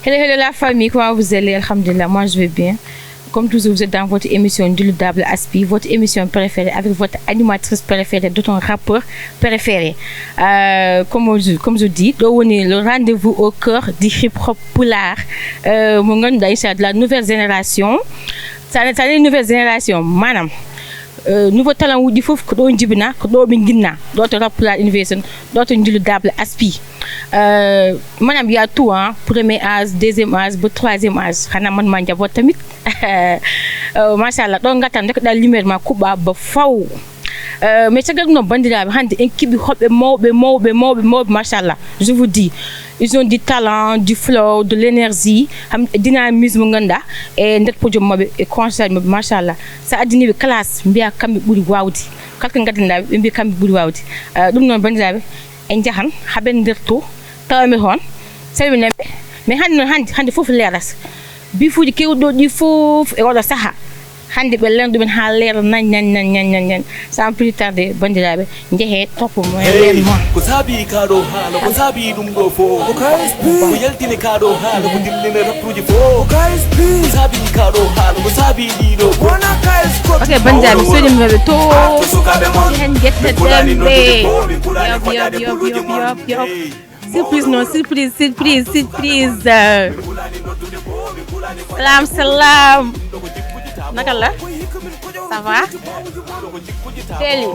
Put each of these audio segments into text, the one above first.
Hello, hello la famille, comment vous allez? Alhamdulillah, moi je vais bien. Comme toujours, vous êtes dans votre émission Indélébile Aspi, votre émission préférée avec votre animatrice préférée, d'autres rappeur préféré. Comme je dis, on est le rendez-vous au cœur du hip-hop pulaar. De la nouvelle génération. Ça est une nouvelle génération, madame. Nouveau talent wu di fofu ko do njibina ko do bi ginna d'autres rap pulaar innovation d'autres Indélébile Aspi manam ya tout hein premier âge deuxième âge ba troisième âge xana man ma njabot tamit machallah do ngatan rek dal lumière ma kuba ba faw mais tagal no bandirabe hande en kibi hobbe mawbe machallah je vous dis ils ont du talent, du flow, de l'énergie, du dynamisme ganda et ndet podium mabbe et concert mabbe machallah sa adini be classe mbiya kambe buri wawdi kalka gadinda be mbi kambe buri wawdi dum non bandirabe en jahan haben derto tawme hon selmi nembe mais hande fofu leras bi fuji kewdo di fofu e wala saha hande be len dum ha leer nan sans plus tarder bandirabe njehe top mo len mo ko sabi kado hala ko sabi dum do fo ko yaltini kado hala ko dillina rapruji fo ko sabi kado hala ko sabi dido ok bandirabe sodi mo be to hen gette dembe yo surprise non surprise salam nakala ça va teli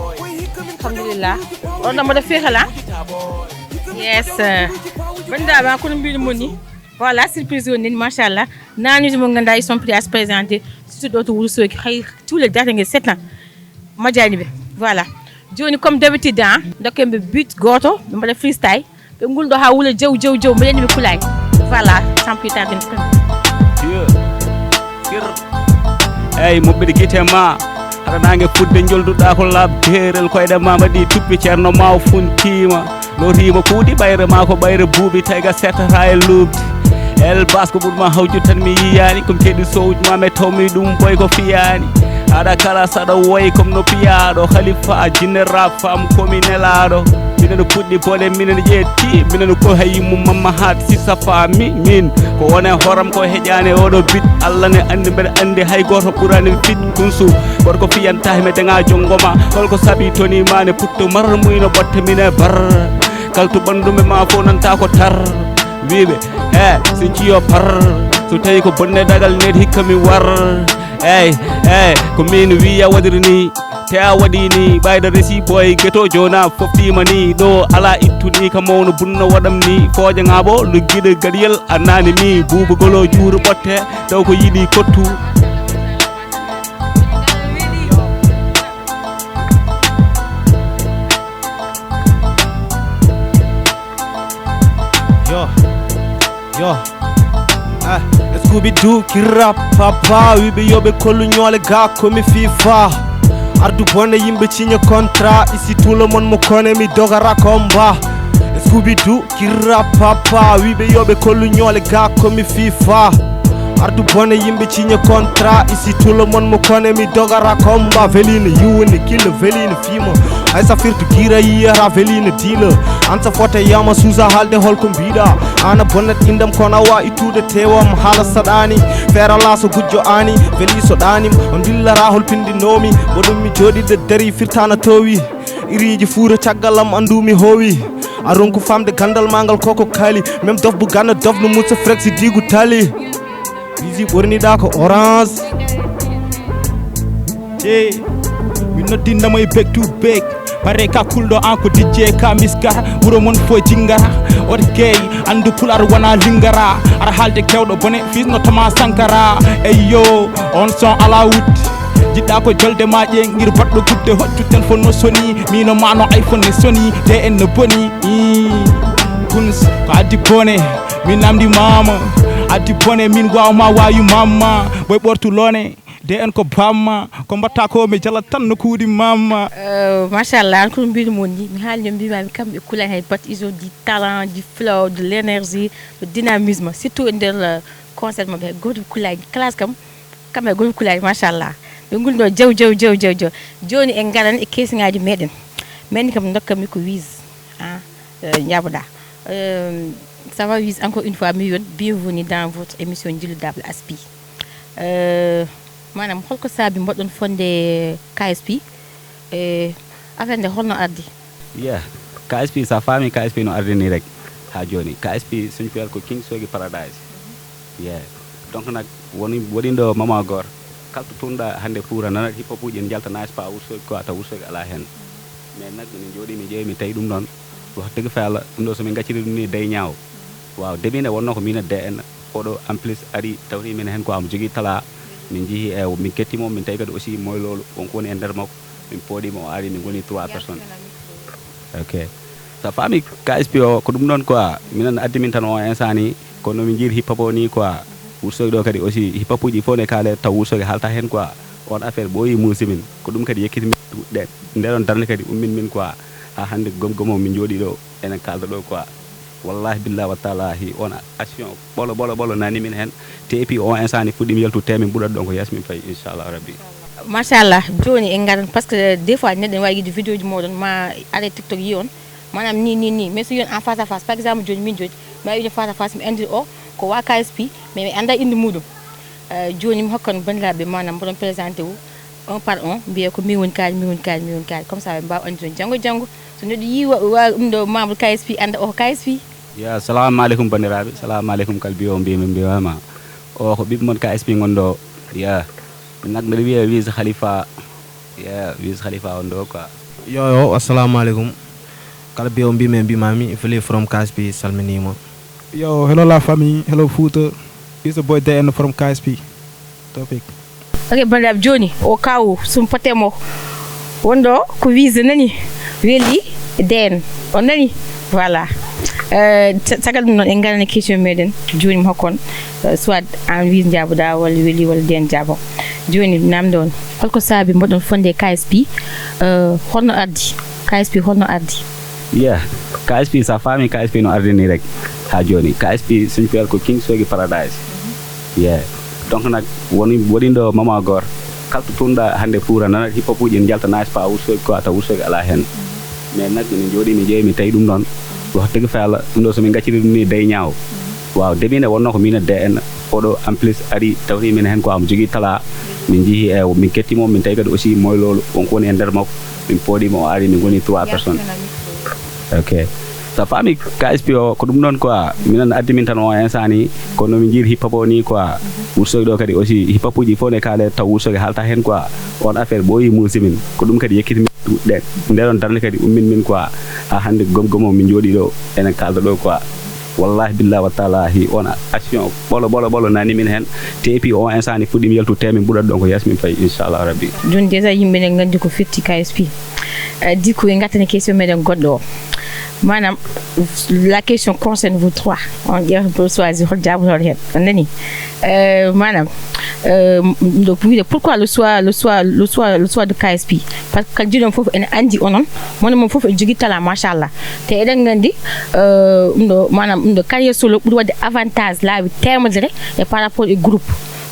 alhamdulillah on dama def fexala yes banda ba ko mbi moni voilà surprise on machallah nanu mo nganda ils sont prêts à se présenter surtout d'autres wurso ki xey tous les dates ngi 7 ans ma jani be voilà joni comme d'habitude hein dokembe but goto dama def freestyle be ngul do ha wula jew be len be kulay voilà sans plus tarder eyi moɓɓe guite ma aɗa nangue fudde jolduɗa ko labderel koyɗe mama ɗi tuppi ceerno ma funtima no rima kuuɗi ɓayre ma ko ɓayre buuɓi tayga settata e lubdi el bas ko ɓurma hawju tan mi yiyani komi keeɗi sowuji mame tawmi ɗum boy ko fiyani aɗa kala saɗa woyi comme no piyaɗo khalifa jinne rap fam komi nelaɗo minen puɗɗi bole minen ƴetti minen ko hayyimum mamma haat sissa faami min ko wone horam ko heƴani oɗo bit allah ne andi mbeɗa andi hay goto ɓurani fit kunsu gorko fiyantahi me deŋa jongoma holko saabi toni mane putto marar muyno ɓotte mine bar kaltu ɓandume ma fo nanta ko tar wiɓe he so jiyo par so tawi ko bonne dagal neti hikka mi war eyyi ko min wiya waɗiri ni te a waɗi ni ɓayda resi boy gueto jona foftima ni ɗo ala ittuni ka mawno bunno waɗam ni fooje ŋaɓo lugguiɗo gaɗiyel annani mi buubugolo juuro ɓotte taw ko yiiɗi kottu yo Scooby-Doo qui rap papa wiɓe yoɓe kollu ñoole ga komi FIFA ardu bonne yimɓe signé contrat ici tout le monde mo kone mi dogara combat Scooby-Doo qui rap papa wiɓe yoɓe kollu ñoole ga komi FIFA ardu bonne yimɓe signé contrat ici tout le monde mo kone mi dogara combat veline yiwni killa veline fima haysa firtu gira yiyata veline dila ansa fote yama suusa haalde holko mbiɗa ana bonnet indam kono wa ittude tewam haala saɗani feera laaso gujjo ani veli so ɗanim on dillara hol pindinomi boɗum mi joɗiɗe dari firtana towi iriji fuura caggalam andumi howi a ronku famde gandal mangal koko kali même dof bu ganna dof no musa frexi digu tali bisi ɓorniɗa ko orange mi noddindamo e back to back pare ka kulɗo an ko dijje ka miskara ɓuuro mon fo jingara oto gay andu pular wona lingara aɗa haalde kewɗo bone fisno Thomas Sankara eyyo on son ala wudde jiɗɗa ko jolde ma ƴeŋir baɗɗo gudde hoccu téléphone no soni mino ma no iPhone ne soni de en no boni kuns ko addi bone min namdi mama addi bone min wawma wayu mamma boy ɓortu lone de en ko bamma ko mbatta ko mi jala tan no kuudi mamma machallah ko mbiɗo moni mi haali no mbimami kamɓe kulani hay bat ils ont du talent du flow de l'énergie de dynamisme surtout nder concert mabɓe goto kulani classe kam kamɓe goto kulani machallah ɓe gulɗo jaw joni en garan e keesiŋaji meɗen min kam dokkami ko wise jaboɗa Ça va Wiz encore une fois bienvenue dans votre émission Djilidable Aspi. Manam holko sabi mboɗon fonde KSP affaire nde holno ardi? Yeah, KSP sa fami KSP no ardi ni rek ha joni. KSP suñ fiyal ko King Sogi Paradise. Yeah. Donc nak woni do mama gor kalto tunda hande pura nana hip hop uji en jalta nice pa wurso ko ata wurso ala hen. Mais nak min jodi mi jeey mi tay dum non wax deug fa yalla dum do so min gacciri dum ni day ñaaw. Waaw debine wonno ko mina DN odo en plus ari tawri min hen ko am jogi tala min jihi e min kettimo min tay kadi aussi moy lolu on ko woni e der makko min podi mo ari min goni 3 personnes. OK. Sa fami KSP o ko dum non quoi minan addi min tan o insani ko no min jiri hip hop ni quoi wurso do kadi aussi hip hop uji fo ne kale taw wurso halta hen quoi on affaire boyi musimin ko dum kadi yekiti de nderon darne kadi min quoi ha hande gomgomo min jodi do enen kalda do quoi wallahi billahi wa ta'alahi on action bolo nani min hen te epi on insani fudim yeltu temi budat don ko yasmin fay inshallah rabbi. Machallah joni en garan parce que des fois nedden wawi di vidéo ji modon ma ala TikTok yi on manam ni mais so yon en face à face par exemple joni min jodi ma wi face à face mi andi o ko wa KSP mais mi anda indi mudum joni mi hokkon bandirabe manam bodon présenté wu un par un biye ko mi won kaali comme ça be mbaw andi jango so neddo yi wa do membre KSP anda o KSP. Ya assalamu alaikum bandirabe assalamu alaikum kalbi o mbi ma o ko bibmon KSP ngondo ya nak mi wiye Wiz Khalifa ya Wiz Khalifa on do quoi. Yo assalamu alaikum kalbi o mbi mami fele from KSP salminima. Yo, hello la famille, hello Fouta. It's the boy DN from KSP. Topic. Okay, bandirabe joni o kaw sum patemo wondo ko Wiz nani weli DN on nani voilà. Tagal dum non en garani question meden joni mo hokkon soit en Wiz jabuda wala weli wala DN jabo joni namdon holko sabi modon fonde KSP holno ardi KSP holno ardi? Yeah, KSP sa fami KSP no ardi ni rek ha joni KSP suñ fiyal ko King Sogi Paradise. Yeah. Donc nak woni do mama gor kalto tunda hande pura nana hip hop uji en jalta nice pa wurso ko ata wurso ala hen. Mais nak min jodi mi jeey mi tay dum non wax deug fa yalla dum do so min gacciri dum ni day ñaaw. Waaw debine wonno ko mina DN odo en plus ari tawri min hen ko am jogi tala min jihi e min kettimo min tay kadi aussi moy lolu on ko woni e der makko min podi mo ari min goni 3 personnes. OK. Sa fami KSP o ko dum non quoi minan addi min tan o insani ko no min jiri hip hop ni quoi wurso do kadi aussi hip hop uji fo ne kale taw wurso halta hen quoi on affaire boyi musimin ko dum kadi yekiti de nderon darne kadi min quoi ha hande gomgomo min jodi do enen kalda do quoi wallahi billahi wa ta'alahi on action bolo nani min hen te epi on insani fudim yeltu temi budat don ko yasmin fay inshallah rabbi. Joni déjà yimbe ne ngandi ko fitti KSP diko e ngatane question meden goddo manam la question concerne vous trois on dirait pour choisir hol jabu hol het nani manam donc pourquoi le choix de KSP parce que jidon fofu en andi onon mon fofu jogi tala machallah te eden ngandi manam carrière solo pour wade avantage là terme et par rapport au groupe.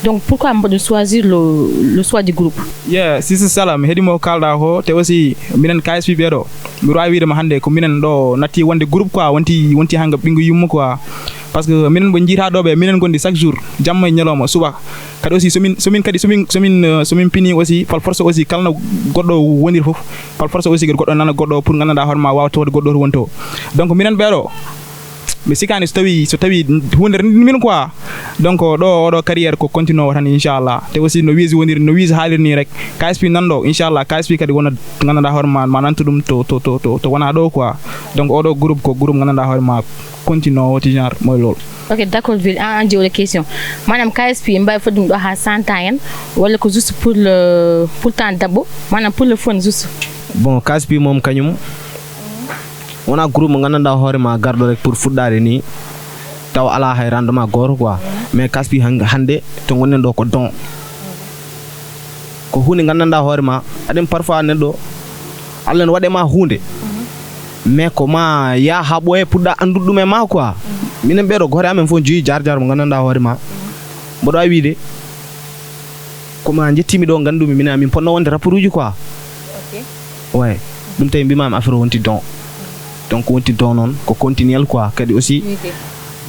Donc pourquoi on peut choisir le choix du groupe? Yeah, si c'est ça là, mi hedimo kalda ho te aussi minen KSP bedo. Mi rawi de ma hande ko minen do nati wonde groupe quoi, wonti hanga bingu yummo quoi. Parce que minen bo jita do be minen gondi chaque jour jamma nyaloma suba. Kadi aussi somin pini aussi par force aussi kalna goddo wonir fof par force aussi goddo nana goddo pour gananda horma wawto goddo wonto. Donc minen bedo mais sikani so tawi hunde min quoi donc do carrière ko continue tan inshallah te aussi no Wiz wonir no Wiz halir ni rek KSP nando inshallah KSP kadi wona gananda horma manantu dum to wona do quoi donc odo groupe ko groupe gananda horma continue woti genre moy lol. OK, d'accord, je vais en dire la question. Madame KSP mbay fodum do ha 100 ans wala ko juste pour le temps d'abo manam pour le fun juste. Bon KSP mom kanyum wona groupe ngandanda horema gardo rek pour fuddade ni taw ala hay rendement gor quoi mais KSP hande to gonnen do ko don ko hunde ngandanda horema adem parfois neddo allen wade ma hunde mais ko ma ya habo e pudda andudum e ma quoi minen bedo gore amen fo ji jar mo ngandanda horema bodo wiide ko ma jettimi do gandumi mina min ponno wonde rapperuji quoi. OK. Ouais, dum tay bimam affaire wonti don. Donc wonti don non ko continuel quoi kadi aussi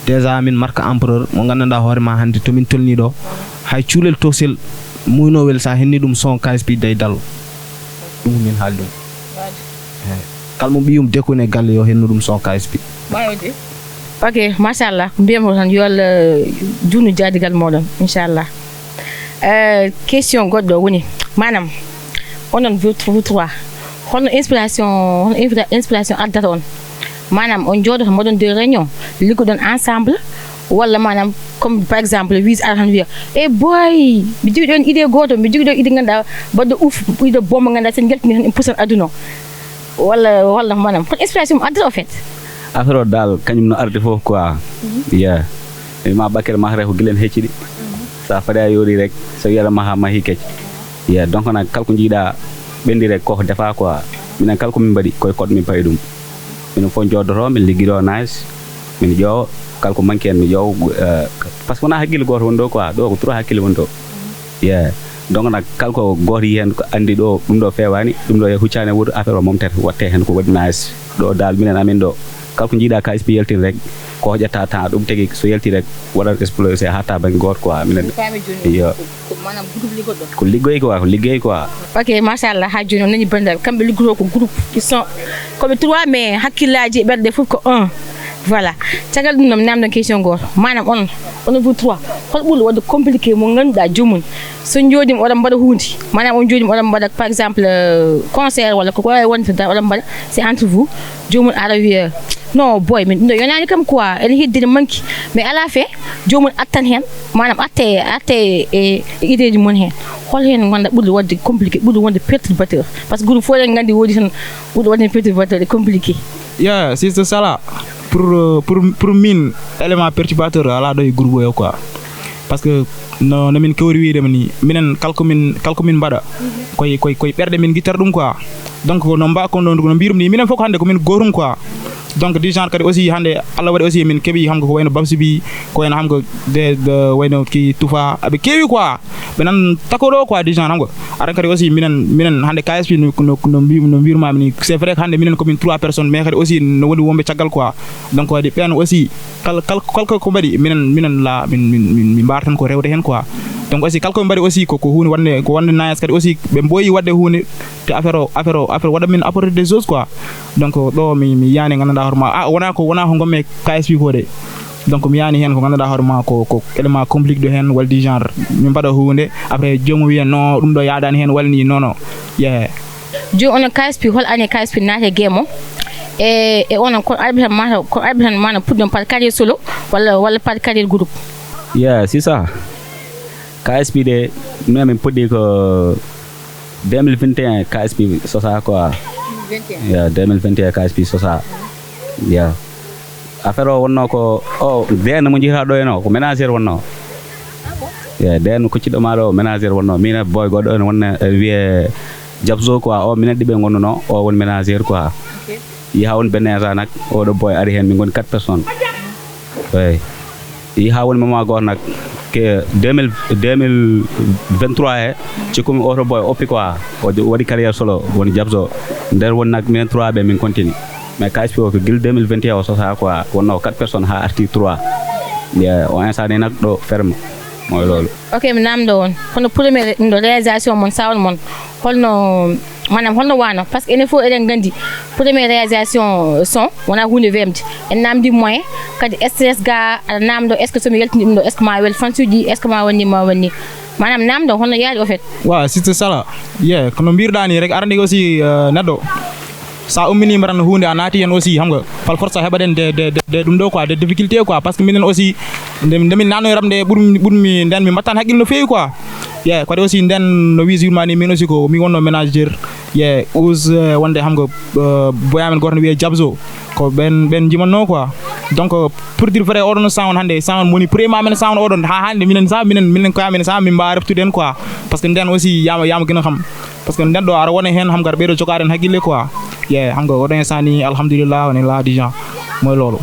déjà min marque empereur mo gandanɗa hoorema hannde tomin tolni ɗo hay cuulel tosel muynowel sa henni ɗum son KSP day dallo ɗum min haali ɗum kalmo ɓiyum dekune galle yo hennu ɗum son KSP ok machallah mbiyamo tan yo Allah juunu jaadigal moɗon inchallah question goɗɗo woni manam onon vous trois holno inspiration addata on manam on jooɗoto mbaɗon des réunions liggoɗon ensemble walla manam comme par exemple wis ara tan wiya boy mi jogui ɗon idée goto mi jogui ɗon idée ganduɗa baɗɗo idée bomba ganduɗa sen jaltini tan en pusan aduna walla manam hol inspiration mo addata o fait affaire o dal kañum no arde fof quoi ma bakkere mahre ko guilen hecciɗi sa faade a yoori rek so wiyata maha mahi kecce donc nak kala ko jiiɗa ɓendi rek koko defa quoi minen kala komin mbaɗi koye koɗo min payi ɗum minen fof joodoto min ligguiɗo nice min ƴeewa kala ko manque en mi ƴeew par ce que wona hakkille goto woni ɗo quoi ɗo ko 3 hakkille woni ɗo donc nak kala ko goto yi hen ko andi ɗo ɗum ɗo fewani ɗum ɗo e huccani e wuuro affaire o momtete watte hen ko waɗi nice ɗo dal minen amin ɗo kala ko jiiɗa KSP yaltin rek ko hoƴata temps ɗum tagui so yalti rek waɗat explosé hatta banggue goto quoi minen yo ko liggey quoi ok machallah ha joni on nani bandiraɓe kamɓe liggoto ko groupe ils sont koɓe 3 mais hakkillaji e ɓerɗe fof ko 1 voilà caggal ɗum noon namdon question goto manam on vous 3 hol ɓuuri wadde compliqué mo ganduɗa jomum so jodima oɗon mbaɗa hunde manam on jodima oɗon mbaɗa par exemple concert walla ko wawi wonde oɗon mbaɗa c'est entre vous jomum ara wiya non boy min ɗum ɗo yonani kam quoi ene heddine manki mais à la fin jomum attan hen manam atte e idée ji mon hen hol hen ganda ɓuuri wadde compliqué ɓuuri wonde perturbateur par ce que groupe fof en gandi woodi tan ɓuuri wadde perturbateur et compliqué c'est ça là pour min élément perturbateur ala ɗo e groupe o quoi parce que no min kewri wiidema ni minen kalko min mbaɗa koye ɓerɗe min guittata ɗum quoi donc no mbirum ni minen fof hande komin gotum quoi donc du genre kadi aussi hande Allah waɗi aussi min keeɓi hamko ko wayno Babsibi ko wayno hamko de wayno ki Toufa aɓe keewi quoi ɓe nan takoɗo quoi du genre hamko aɗa kadi aussi minen hande KSP no mbirumami ni c'est vrai que hande minen komin 3 personnes mais kadi aussi no woni wonɓe caggal quoi donc waɗi ɓen aussi kalko ko mbaɗi minen la min mbar tan ko rewde hen quoi donc aussi kalko mbaɗi aussi ko hunde wonde nice kadi aussi ɓe mboyi wadde hunde te affaire waɗa min apporter des choses quoi donc ɗo mi yani gandanɗa hoorema wona ko gomme KSP ko de donc mi yani hen ko gandanɗa hoorema ko élément complique de hen wala du genre mi mbaɗa hunde après jomum wiya non ɗum ɗo yaadani hen walni non joni onon KSP hol année KSP naate guemo e onon kon arbitan mana puɗɗon par carrière solo walla par carrière groupe c'est ça KSP de min puɗɗi ko 2021 KSP sosa quoi 2021 KSP sosa affaire o wonno ko den mo jihata ɗo eno ko ménagére wonno den kocciɗo ma ɗo ménagére wonno min boy goɗɗo ene wonna wiye Jabzo quoi o minen ɗiɓe gonnuno o won ménagére quoi yiha won benesa nak oɗo boy ari hen min goni 4 personnes yiha woni moment goto nak ke 2023 he cikkumi oto boy oppi quoi o waɗi carrière solo woni Jabzo nder won nak minen 3 ɓe min continue mais KSP o ko guil 2021 o sosa quoi wonno 4 personnes ha arti 3 o instant ni nak ɗo ferme moy lolu ok mi namdo on hono premier ɗo réalisation mon sawon mon holno wano par ce que enen fof eɗen gandi première réalisation son wona hunde wemde en namdi moyen kadi stress ga aɗa namdo est ce que somi yaltini ɗum ɗo est ce que ma wel fansuji est ce que ma wanni manam namdo holno yaari au fait c'est ça là kono mbirɗa ni rek arani aussi neɗɗo sa ummini mbaran hunde a naati hen aussi hamga fal force heɓaden de ɗum ɗo quoi de difficulté quoi parce que minen aussi ndemin nanoyramde ɓurmi nden mi mbattan haqqille no feewi quoi kadi aussi nden no wisirma ni min aussi ko mi wonno ménageur wonde hamga boyamen goto no wiye Jabzo ko ɓen jimanno quoi donc pour dire vrai oɗon sound hande sound moni premier men sound oɗon ha hande minen koyamen sa min mbawa reftude hen quoi par ce que nden aussi yama gina xam par ce que nden ɗo ara wona hen hamgar ɓeyɗo jogaden haqqille quoi hamga oɗon instant ni alhamdulillah woni la dijan moy lolo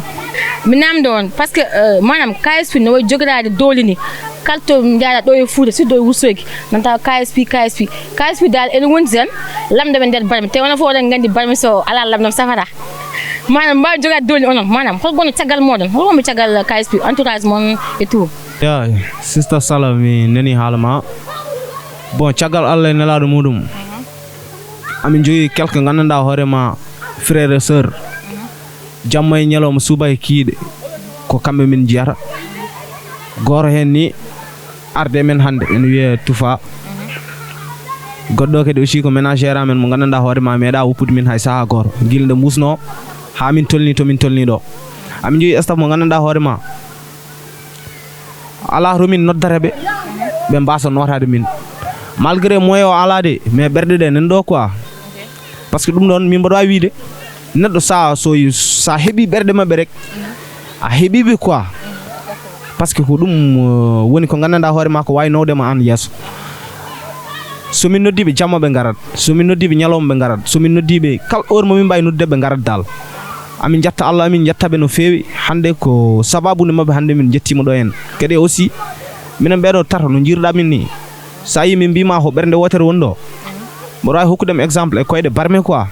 mi namdo on par ce que manam KSP no way jogorade dolini kalto jaada ɗo e Fouta surtout e Wourossogui nanta KSP dal ene wonti tan lamde ɓe nder barmi te wona fof oɗen gandi barmi so ala lamdam safata manam mba jogat doli onon manam hol gono tagal modon hol mo tagal KSP entourage mon et tout ya sister Sala mi nani halama bon tagal Allah nelado mudum amin jogi quelque gananda horema frère et sœur jammay nyalom subay kiide ko kambe min jiyata goro hen ni arde men hande en wiye tufa goddo kedi aussi ko ménagère amen mo gananda horema meeda wuppude min hay saha goro gilde musno ha min tolni to min tolni do amin jogi staff mo gananda horema ala romin noddarebe be mbasa notade min malgré moyo ala de mais berde de nen do quoi parce que dum don min bodo wiide neddo sa sa hebi berde mabbe rek a hebi be quoi parce que ko dum woni ko gananda hoore ma ko waynode ma an yeso so min noddibe jamma be garat so min noddibe nyalom be garat so min noddibe kal or mo min bay nodde be garat dal amin jatta Allah amin jattabe no fewi hande ko sababu ne mabbe hande min jettimo do en kede aussi minen beedo tarta no jirda min ni sa yi min bima ho bernde wotere wondo mo ray hokkudem exemple e koyde barme quoi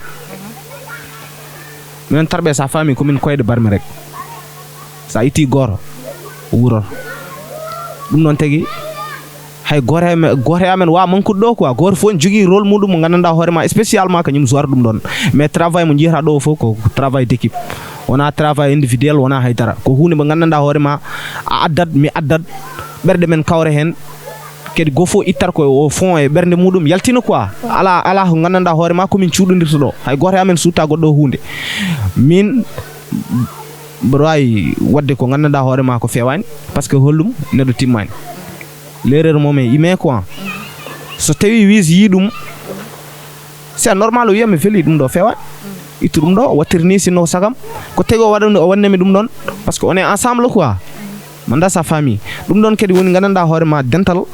minen tarbe sa fami ko min koyde barme rek sa iti goro wuro dum non tagi hay gore amen wa man kuddo quoi gor fo jogi rôle mudum mo gananda horema spécialement kanyum joueur dum don mais travail mo jihra do fo ko travail d'équipe ona travail individuel wona haydara ko hunde mo gananda horema addad mi addad berde men kawre hen kedi gofo ittar ko o fond e berde mudum yaltino quoi ala ko gananda horema ko min ciudodirto do hay gore amen suta goddo hunde min broy wadde ko gananda horema ko fewani parce que hollum nedo timmani l'erreur momé ime quoi so tawi wis yidum c'est normal o yemi feli dum do fewa itu dum do watirni sino sagam ko tego wadande o wannemi dum don parce que on est ensemble quoi manda sa famille dum don kedi woni gananda horema dental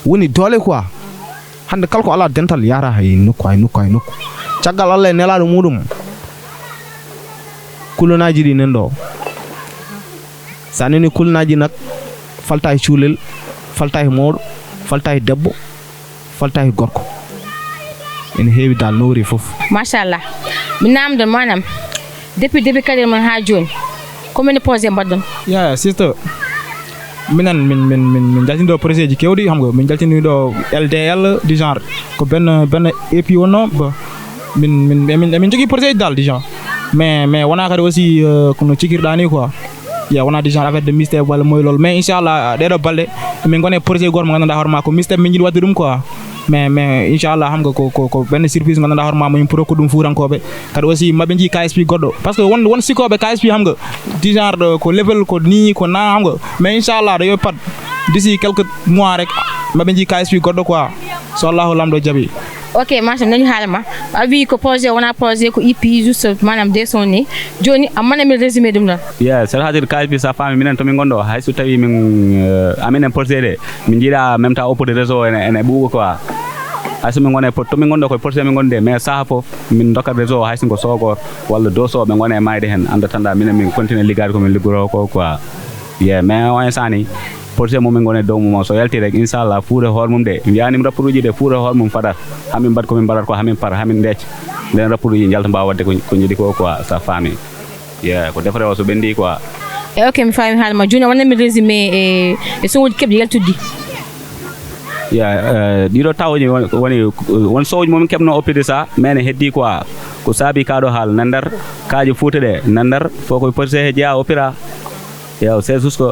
woni dole quoi hande kalko ala dental yara hay nokko tiagal Allah nelado mudum kulunaji di nendo saneni kulunaji nak falta e ciulel falta e modo falta e debbo falta e gorko en heewi dal nowri fof machallah mi namdo manam depuis carrière man ha joni combien projet baddon ya sister min jaltindo projet ji kewdi xam nga min jaltini do LDL du genre ko ben EP wono ba min jogi projet dal du genre mais wona kadi aussi kono cikirɗani quoi ya wona du genre affaire de mystère wala moy lol mais inchallah dedo balde min gone projet gor mo gananda horma ko mystère min jidi wadde dum quoi mais inchallah xam nga ko ben surprise gananda horma mo pro ko dum furankobe kadi aussi mabbe ji KSP goddo parce que won sikobe KSP xam nga du genre ko level ko ni ko na xam nga mais inchallah do pat d'ici quelques mois rek mabbe ji KSP goddo quoi so Allah lamdo jabi ok machallah nañu halama avi ko projet wona projet ko EP juste manam de sonné joni amana mi résumé dum non yeah c'est hadir KSP sa fami minen to min gondo hay so tawi min aminen projet de min jira même temps opode réseau ene bugo quoi hay so min gone to min gondo ko projet min gonde mais saha fof min dokka réseau hay singo sogor walla doso be gone mayde hen anda tanda minen min continue ligade ko min ligoro ko quoi yeah mais on sani projet mo min gone dow mo so yalti rek inshallah fuure hor mum de yani rappuruji de fuure hor mum fadat hamin bad ko min badat ko hamin par hamin dec den rappuruji jalta ba wadde ko jidi ko quoi sa fami yeah ko defare o so bendi quoi e ok mi fami halma joni wonna mi résumé e so wodi kebdi yaltuddi yeah dido tawji won sowji mo min kebno opide sa mene heddi quoi ko sabi kado hal nandar kaaji fuute de nandar foko projet he jeya opira yeah c'est juste que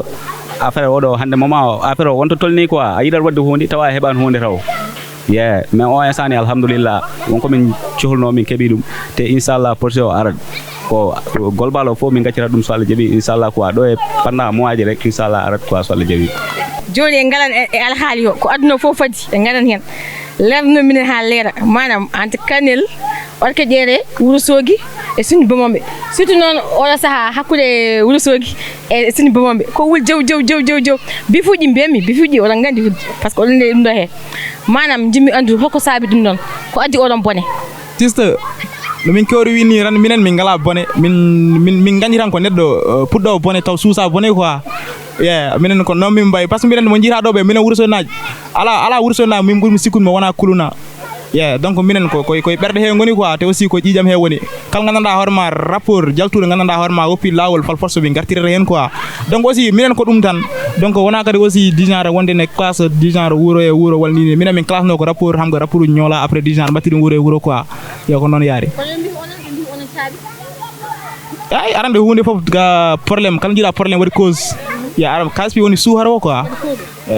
affaire odo hande mama affaire wonto tolni quoi a yidal wadde hunde tawa heban hunde taw yeah mais o insani alhamdulillah wonko min ciholno min kebi dum te inshallah projet o arad ko golbalo fo min gaccira dum so Allah jabi inshallah quoi do e pendant mois ji rek inshallah arad quoi so Allah jabi joni ngalan e alhaali yo ko aduna fo fadi e ngalan hen lerno min ha lera manam ante kanel orke jere wurosogi e sunu bomombe surtout non ola saha hakkude wurosogi e sunu bomombe ko wul jaw bifuji mbemi bifuji ola ngandi parce que olande dum do he manam jimi andu hoko sabi dum non ko addi odon bone sister no min kewri wini ran minen min ngala bone min gandiran ko neddo puddo bone taw suusa bone quoi yeah minen ko non min bay parce que minen mo jira do be minen wurso naaj ala wurso na min burmi sikun mo wana kuluna donc minen ko berde he ngoni quoi te aussi ko jijam he woni kal gananda horma rapport jaltude gananda horma woppi lawol fal force bi gartirere hen quoi donc aussi minen ko dum tan donc wona kadi aussi du genre wonde ne classe du genre wuro e wuro walni minen min classe no ko rapport ham go rapport ñola après du genre batiri wuro e wuro quoi yo ko non yaari ay arande hunde fof ga problème kala jira problème wadi cause ya arab kaspi woni suharo quoi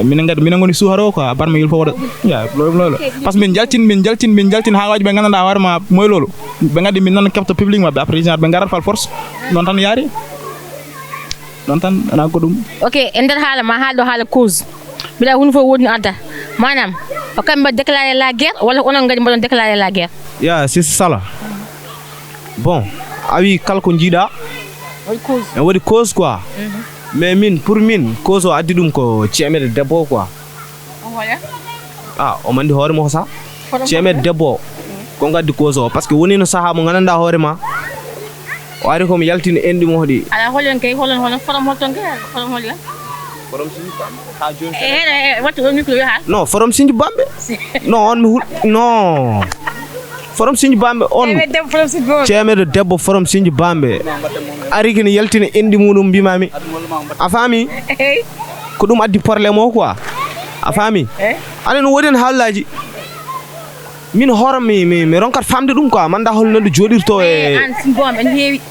minen ngoni suharo quoi barma yil fo wada ya lolo parce que min jaltin ha waji be gananda warma moy lolo be ngadi min non capte public mabbe après genre be ngarat fal force non tan yaari non tan ana ko dum ok ender hala cause bila hun fo woni adda manam o kambe déclarer la guerre wala onon ngadi mbon déclarer la guerre ya c'est ça bon awi kalko jida wadi cause quoi mais pour min cause o addi dum ko ciemede debbo quoi o mandi hoore mo sa ciemede debbo ko gaddi cause o parce que woni no saha mo gananda hoore ma o ari ko mi yaltini endi mo hodi ala holon kay holon forom holton kay forom holya forom sinji bambe ha joni wattu on micro ha non forom sinji bambe non on mi non forom sinji bambe on ciemede debbo forom sinji bambe ari kini yaltini endi mudum bimami a fami ko dum addi problème o quoi a fami anen woden hallaji min horam mi ronkat famde dum quoi manda hol no jodirto e an sin bom en heewi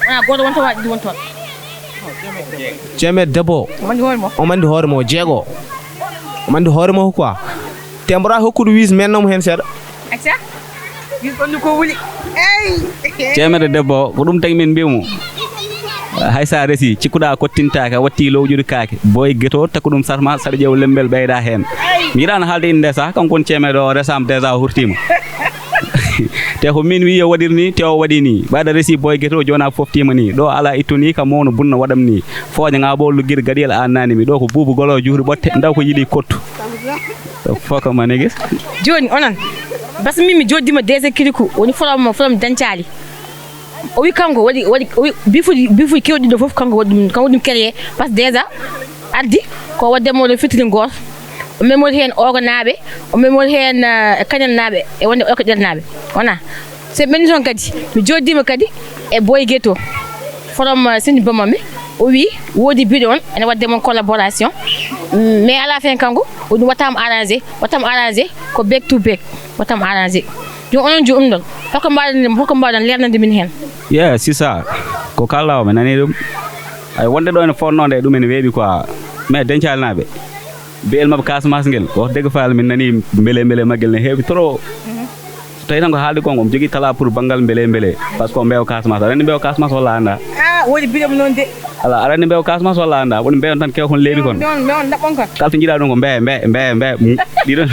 ana godo wonto wadi wonto ciemede debbo o mandi hoore mo jeego o mandi hoore mo quoi tembora hokkudo wis mennamo hen seeda ciemede debbo ko dum tagi min mbimo hay sa resi cikkuda kottintaka watti lowjude kaake boy geto takko dum sarma sade jew lembel beyda hen mirana halde inde sa kankon ciemede o resam déjà hurtima te ko min wi yo wadirni te o wadi ni bada resi boy geto jona foftima ni do ala ituni ka mono bunna wadam ni fooja nga bo lugir gadiyel annani mi do ko bubu golo juuri botte ndaw ko yidi kottu foko manegis joni onan bas mimi joddima déjà kiriku woni forom dancali o wi kango wadi bifu kewdi do fof kango wadi créer parce que déjà addi ko wadde mo le fitri ngor o memol hen organabe o memol hen kanel nabe e wonde o ko dernabe wana c'est ben jon kadi mi joddima kadi e boy geto forom sindi bamami o wi wodi bidon ene wadde mon collaboration mais à la fin kango o dum watam arranger ko back to back watam arranger jo onon jo umdon hokko mbadan lernande min hen c'est ça ko kala o nani dum ay wonde do en fonnode dum en weebi quoi mais dencalnabe beel mab kasmas ngel ko deg faal min nani mbele magel ne heebi trop tay tan ko haaldi ko ngom jogi tala pour bangal mbele parce que mbew kasmas rende mbew kasmas wala anda wodi bidam non de ala arani mbew kasmas wala anda woni mbew tan kew kon leebi kon non dabon kon kalto jida don ko mbe didon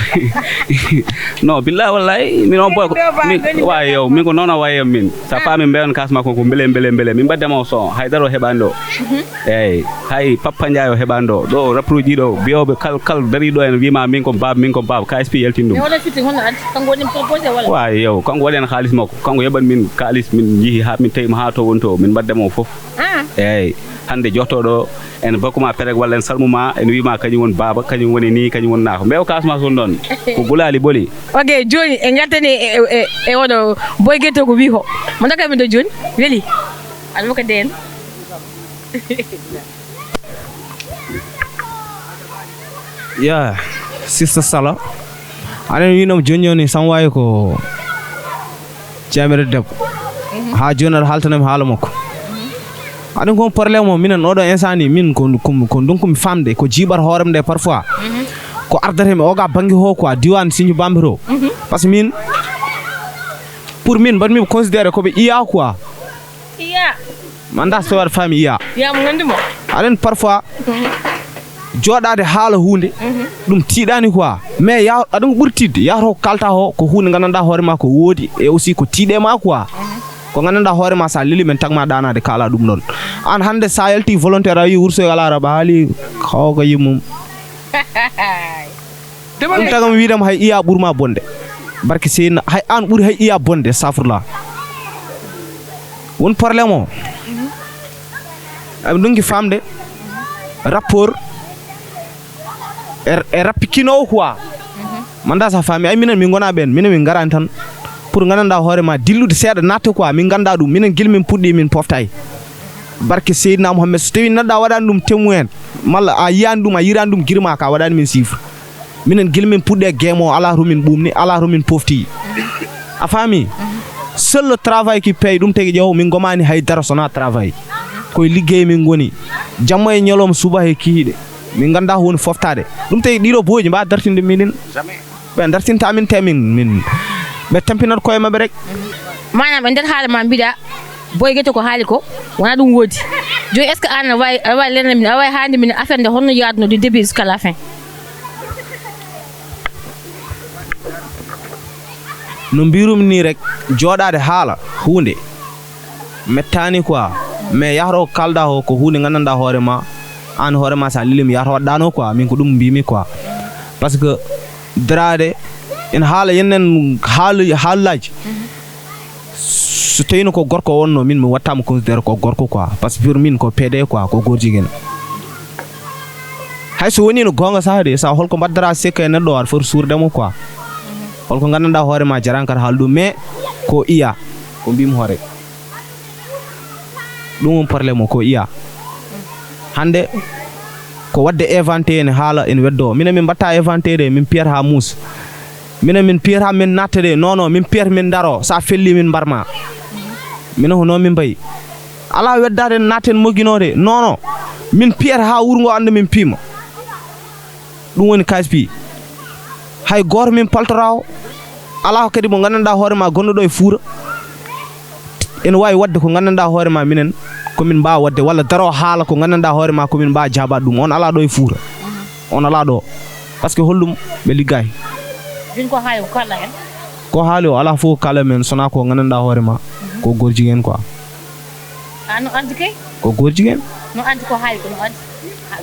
no billahi wallahi min on boy ko wayo min ko nono wayo min sa fami mbew kasmas ko mbele min badde mo son haydaro hebando hay papa njaayo hebando do rapruji do biyobe kal dari do en wima min ko bab KSP yeltindum wala fiti hono ad kango woni proposer wala wayo kango waden xaalis mako kango yeban min xaalis min jihi ha min tayma ha to wonto min badde mo fof hande jottodo en bakuma perek walla en salmuma en wima kany won baba kany woni ni kany won nako mbew kasma son don ko bulali boli ok joni en gartani e wodo boy geto ko wi ho mo ndaka mi do joni weli almo ko den sister sala anen winam joni sam wayi ko ciemede debbo ha jonar haltanam haala makko aɗum ko problème o minen oɗo instant ni min ko donkomi famde ko jiiɓat hoorem nde parfois ko ardata mi oga banggue ho quoi diwan Sinthi Bambe to par ce que min pour min mbaɗmi considéré koɓe iya quoi iya manda so waɗa faami iya mo gandimo aɗen parfois joɗade haala hunde ɗum tiiɗani quoi mais aɗum ɓuuri tidde yahata ko kalta ho ko hunde gandanɗa hoorema ko woodi et aussi ko tiiɗema quoi ko gandanɗa hoorema sa leli men tagma ɗanade kala ɗum ɗon an hande sa yalti volontaire a wi wurso ala raba haali hawko yimmum ɗum tagami widam hay iya ɓuurma bonde barke seyna hay an ɓuuri hay iya bonde safrla won probléme o ami ɗonki famde rapport e rappikinowo quoi manda sa fami ay minen min gona ben minen min garan tan pour gananda hoore ma dillude seeda natta quoi min ganda dum minen gil min puddi min poftay barke Seydina Muhammad so tawi nadda waɗani ɗum témoin malla a yiyani ɗum a yirani ɗum girma ka waɗani min chiffre minen gil min puɗɗe guemo ala to min ɓumni ala to min pofti a faami seul le travail qui paye ɗum tagi ƴeew min gomani haydara sona travail koye liggey min goni jamma e ñalom suba e kihiɗe min ganda woni foftade ɗum tagi ɗiɗo boji mba dartinde minin ɓe dartinta amin te min ɓe tampinat koye mabɓe rek manam e nder haala ma mbiɗa boy gueto ko haali ko wona ɗum woodi joni est ce que an a wawi lelna min a wawi haalde min affaire nde holno yaaduno du début jusqu'à la fin no mbirum ni rek jooɗade haala hunde mettani quoi mais yahro kalda ho ko hunde gandanɗa hoorema an hoorema sa lilim yahto waɗɗano quoi min ko ɗum mbimi quoi par ce que darade en haala yennen haalullaji so tawino ko gorko wonno min mi wattama considére ko gorko quoi par ce que pour min ko PD quoi ko gorjiguen hay so woni no gonga sahade sa holko baddara sekka e neɗɗo aɗa foti suurdemo quoi holko gandanɗa hoorema jaran kata haal ɗum mais ko iya ko mbimi hoore ɗum on probléme o ko iya hande ko wadde éventé ene haala ene weddo minen min mbatta éventé de min piyata ha muusa minen min piyata min natta de non min piyata min daro sa felli min mbarma minen ko noon min mbayi ala weddade natten mogginode non min piyata ha wuro ngo anda min piima ɗum woni KSP hay goto min paltorawo ala kadi mo gandanɗa hoorema gonɗo ɗo e fuura ene wawi wadde ko gandanɗa hoorema minen komin mbawa wadde walla daro haala ko gandanɗa hoorema komin mbawa jabade ɗum on ala ɗo e fuura on ala ɗo par ce que hollum ɓe liggay joni ko haali ko kalɗa hen ko haali o ala fof kala men sona ko gandanɗa hoorema ko gorjiguen quoi no andi kay ko gorjiguen no andi ko haali ko no andi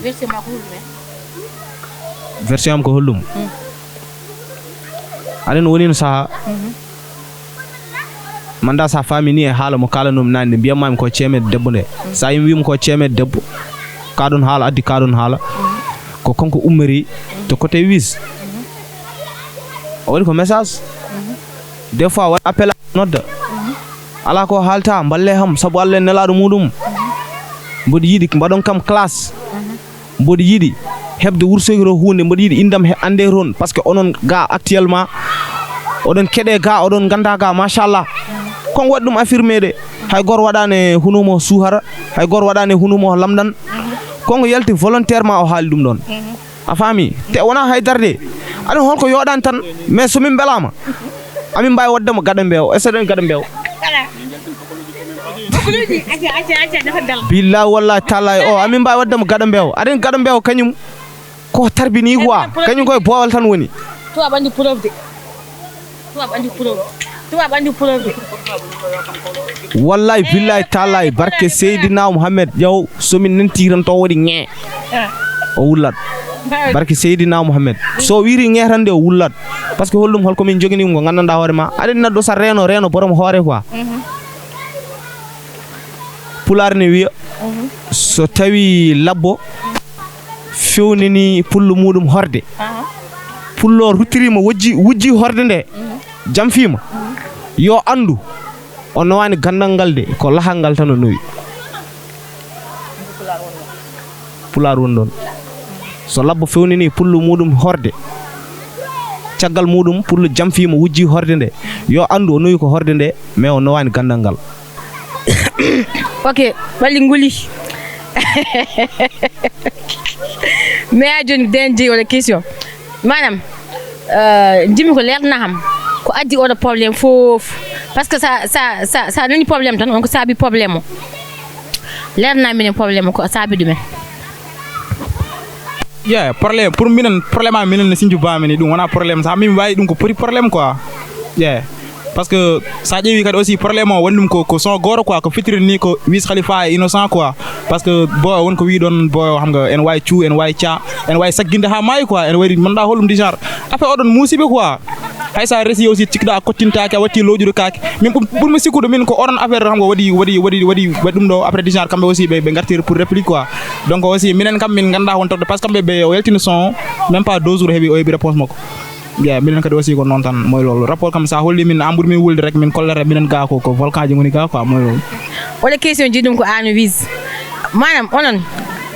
version ma ko hollum hen version am ko hollum aɗen woni no saaha manda sa faami ni e haala mo kalanumi nani nde mbiyatmami ko ceemede debbo nde sa yimi wima ko ceemede debbo kaɗon haala addi kaɗon haala ko konko ummori to côté wis o waɗi ko message des fois waɗa appel nodda ala ko haalta balle ham saabu Allah e nelaɗo muɗum mboɗo yiiɗi mbaɗon kam classe mboɗo yiiɗi hebde wursogiro hunde mboɗo yiiɗi indam ande toon par ce que onon ga actuellement oɗon keɗe ga oɗon ganda ga machallah kon waɗi ɗum affirmé de hay goto waɗani hunumo suhara hay goto waɗani hunumo lamɗan konko yalti volontairement o haali ɗum ɗon a faami te wona haydarde aɗen holko yoɗani tan mais somin belama amin mbawi waddemo gaɗa mbew est ce que ɗen gaɗa mbew billahi wallahi tallahi o amin mbawi waddemo gaɗa mbew aɗen gaɗa mbew kañum ko tarbini quoi kañum koye boowal tan woni tubaɓe andi preuve de tubaɓe andi preuve de wallahi billahi tallahi barke Seydina Muhammad ƴeew somin nentiran to waɗi ñee o wullat barke Seydina Muhammad so wiri ñee tan de o wullat par ce que hollum holko min joguinimo ko gandanɗa hoorema aɗen neɗɗo sa reeno borom hoore quoi pular ne wiya so tawi labbo fewnini pullo muɗum horde pullo ruttirima wujji horde nde jamfima yo andu o nowani gandal ngal de ko lahal ngal tan o nowi pular woni ɗon so labbo fewnini pullo muɗum horde caggal muɗum pullo jamfima wujji horde nde yo andu o nowi ko horde nde mais o nowani gandal ngal ok ɓalli nguli mais a joni denje wala question manam jimi ko leerna ham ko addi oɗo probléme foof par ce que sa nani probléme tan on ko saabi probléme o leerna minen probléme o ko saabi ɗumen probléme pour minen probléme a minen no sinju bamini ɗum wona probléme sa min wawi ɗum ko poti probléme quoi par ce que sa ƴeewi kadi aussi probléme o woni ɗum ko son goto quoi ko fitiri ni ko Wiz Khalifa e innocent quoi par ce que boy wonko wi ɗon boy hamga en wawi cuu en wawi ca en wawi sagginde ha maayi quoi en waɗi manɗa hollum du genre après oɗon muusiɓe quoi hay sa resi aussi cikɗa a kottintaki a watti lowƴude kake min ɓurmi sikkude min ko oɗon affaire hamga waɗi ɗum ɗo après du genre kamɓe aussi ɓe gartiri pour réplique quoi donc aussi minen kam min ganda won torde par ce que kamɓe ɓe o yaltini son même pas 2 jours heeɓi o heeɓi réponse makko yeah minen kadi aussi ko non tan moy lolu rapport comme ça holli min ambur min wulde rek min kollere minen ga ko volcan ji ngoni ga quoi moy lolu wala question ji dum ko anu wis manam onon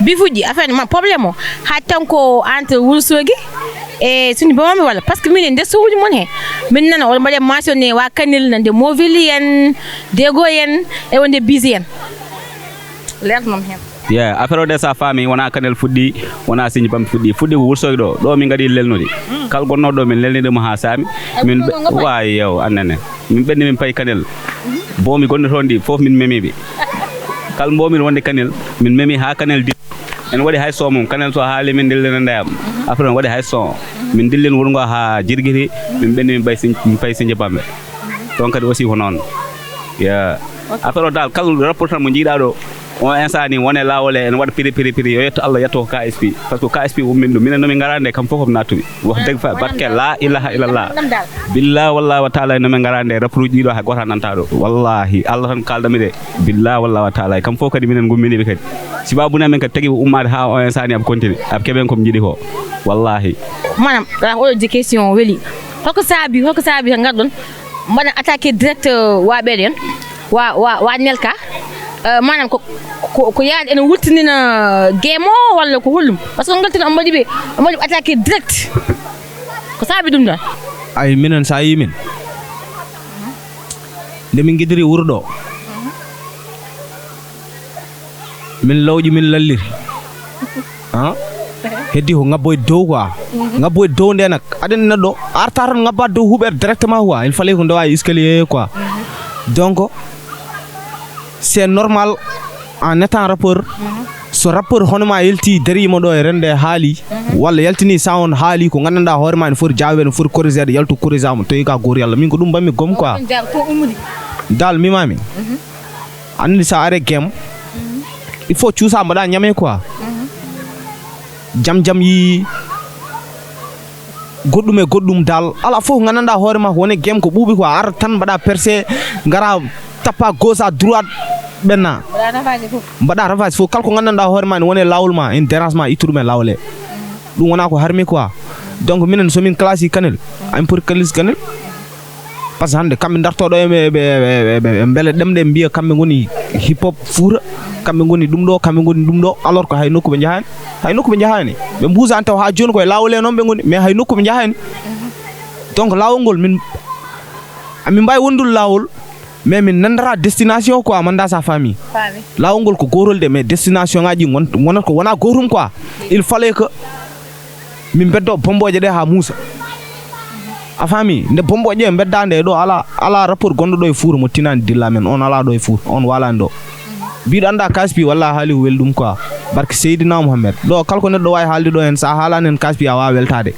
bifuji affaire ma problème o hatan ko entre wulsogi e suñu bamami wala parce que minen de sowuji mon he min nana wala mbaɗe mentionné wa kanel nande movili en dego en e wonde bisi en lernom hen yeah affaire o de sa famille wona kanel fuddi wona signe bam fuddi ko wursoy do min gadi lelnude kal gonno do min lelnide mo ha sami min wa yow annene min benni min pay kanel bomi gonno tondi fof min memibe kal bomi wonde kanel min memi ha kanel di en wadi hay so mum kanel so haali min dillena ndayam après wadi hay so min dillen wurgo ha jirgiri min benni min pay signe bambe donc kadi aussi ko non yeah affaire o dal kal rapport mo jiida do on insani wone lawole en wad piri yo yetto Allah yetto KSP parce que KSP wummin dum minen no min garande kam fof natumi wax deg fa barke la ilaha illallah billahi wallahi wa taala no min garande rapruji do ha gota nanta do wallahi Allah tan kaldami de billahi wallahi wa taala kam fof kadi minen gummini be kadi sibabu na men ka tagi ummade ha on insani ab continue ab keben kom jidi ko wallahi manam o question weli hoko sabi ngardon mbana attaquer direct wa beden wa nelka manam ko yaade en wultinina game o walla ko hollum parce que ngaltina amadi be attaquer direct ko sabi dum dan ay minen sa yimin de min gidiri wurdo min lawji min lalliri heddi ko ngabboy dow quoi ngabboy dow nde nak aden neddo arta tan ngabba dow huber directement quoi il fallait ko ndowa escalier quoi donc c'est normal en étant rappeur so rappeur honoma yelti derimo do e rende haali walla yaltini sound haali ko ngannda hoorema en for jaawen for corriger yaltu corriger mo to yiga gor yalla min ko dum bammi gom quoi dal mi mami andi sa are game il faut chusa mbada nyame quoi jam yi goddum dal ala fo ngannda hoorema woni game ko buubi quoi ar tan mbada percer ngara tappa gauche à droite benna mbada ravage fo kalko ngannda hoorema ne woni lawul ma en dérangement iturme lawle dum wona ko harmi quoi donc minen so min classe kanel am pour classe kanel parce que hande kambe dartodo be mbele demde mbiya kambe ngoni hip hop fura kambe ngoni dum do alors que hay nokku be jahani be mbuza antaw ha joni ko lawle non be ngoni mais hay nokku be jahani donc lawol min ami mbay wondul lawol mais min nandara destination quoi manda sa famille lawol ko gorolde mais destination ngaji won ko wona gorum quoi il fallait que min beddo bomboje de ha Moussa a famille nde bomboje beddande do ala rapport gondo do e fuur mo tinani dilla men on ala do e fuur on walando bido anda kaspi walla haali weldum quoi barke Seydina Muhammad do kalko neddo way haalde do en sa halanen kaspi a wa weltade